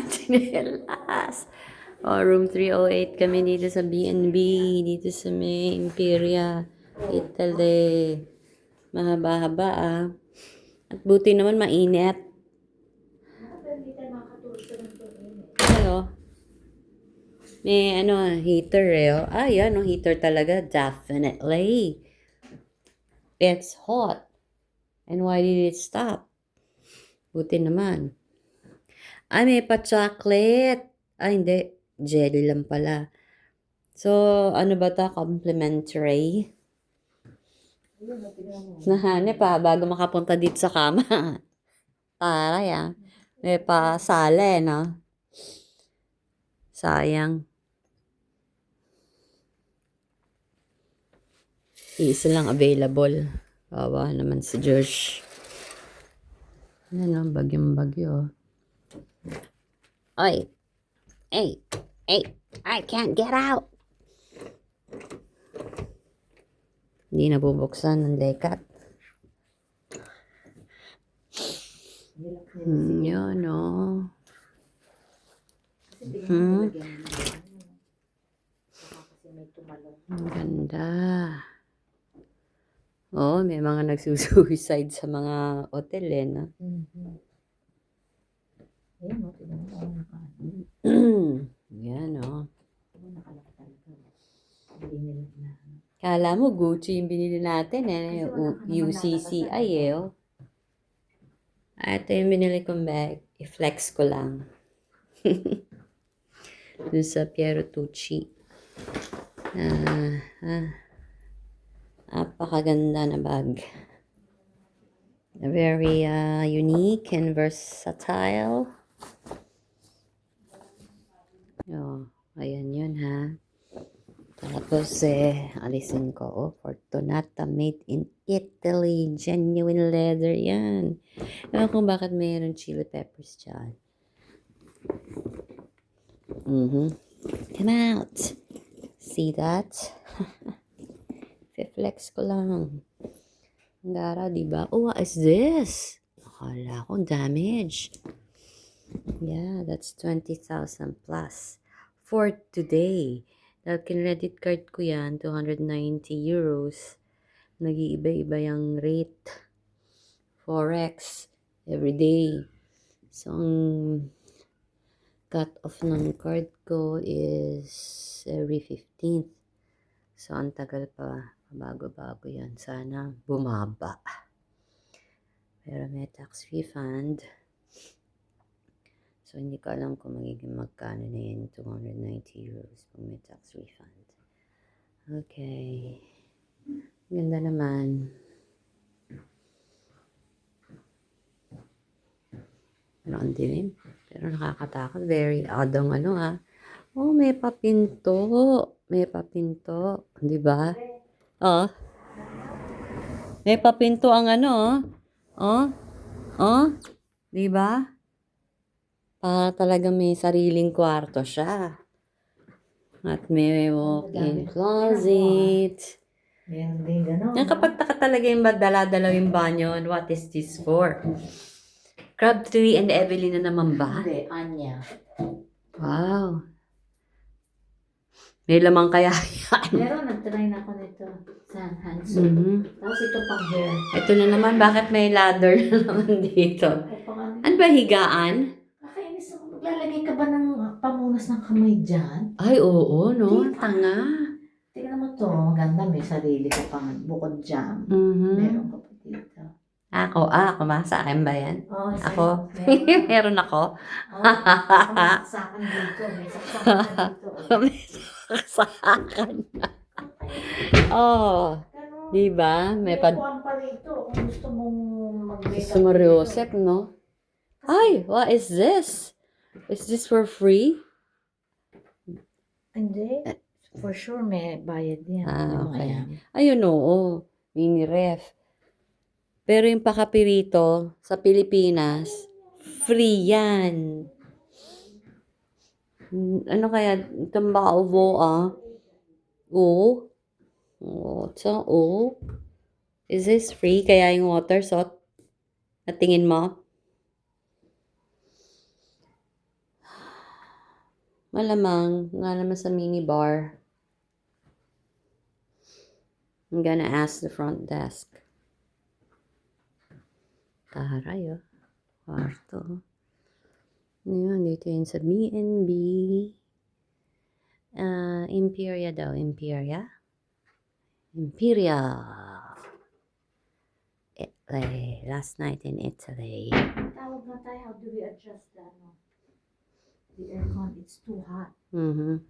Chinelas. Oh, room 308 kami dito sa B&B, dito sa may Imperia, Italy. Mahaba-haba ah. At buti naman mainit. Hello. May heater eh. Oh. Ah, yan, heater talaga. Definitely. It's hot. And why did it stop? Buti naman. Ah, may pa-chocolate. Ah, hindi. Jelly lang pala. So, ano ba to? Complimentary? Nahanip pa bago makapunta dito sa kama. Taray ah. May pa-sale, no? Sayang. Isa lang available. Bawa naman si George. Yan o, bagyong-bagyo. Oy! Hey! Hey! I can't get out! Hindi nabubuksan ng lekat. Yun o. Ang ganda. Oh, may mga nagsusuicide sa mga hotel eh, no? Yan o. Kala mo Gucci yung binili natin eh. UCCI eh. Oh. Ito yung binili kong bag. I-flex ko lang. Dun sa Piero Tucci. Napakaganda na bag. Very unique and versatile. Oh, ayan yun ha. Tapos alisin ko. Oh, Fortunata made in Italy. Genuine leather yan. Ewan kung bakit mayroon chili peppers dyan. Come out. See that? Flex ko lang. Ang gara, diba? Oh, what is this? Akala ko damage. Yeah, that's 20,000 plus. For today. Dahil kinredit card ko yan, 290 euros. Nag-iiba-iba yung rate. Forex. Everyday. So, ang cut off ng card ko is every 15th. So, ang tagal pa. Bago-bago yan. Sana bumaba. Pero may tax refund. So, hindi ko alam kung magiging magkano na yun. 290 euros pag may tax refund. Okay. Ganda naman. Pero ang dilim. Pero nakakatakot. Very odd ang Oh, may papinto. May papinto. Di ba? Oh. May papinto ang Oh. Oh. Di ba? Para talaga may sariling kwarto siya. At may walk-in closet. Meron din gano'n. Nakapagtaka talaga yung dala-dalaw yung banyo. What is this for? Crabtree and Evelyn na naman ba? Hindi, Anya. Wow. May lamang kaya yan. Pero nag-try na ako nito sa Hanson. Tapos ito pang hair. Ito na naman, bakit may ladder na naman dito? Ano ba, higaan? Kakainis ako. Maglalagay ka ba ng pamunas ng kamay dyan? Ay, oo, no? Diba? Tanga. Tingnan mo to. Maganda. May sarili ka pang bukod dyan. Meron ka pa dito. Ako ba? Sa akin ba yan? Oh, Ako? meron. Meron ako? Oh, may saksakan dito. May saksakan dito. May saksakan. Oh, Ganun. diba? May May kuwan pa rito. Kung gusto mong mag-makeup. Gusto mo Riosep, no? Ay, what is this? Is this for free? Hindi. For sure, may bayad yan. Okay. Ayan. Ayun, oo. Mini ref. Pero yung pakapirito sa Pilipinas, free yan. Ano kaya? Itong bao Oo. Oo. So, oo. Is this free? Kaya yung water sot? Natingin mo? Malamang, nga naman sa minibar. I'm gonna ask the front desk. Taray, oh. Kwarto. Ayan, dito yun sa B&B. Imperia daw. Imperia? Italy. Last night in Italy. Tawag na tayo, how do we adjust the aircon? It's too hot. Mm-hmm.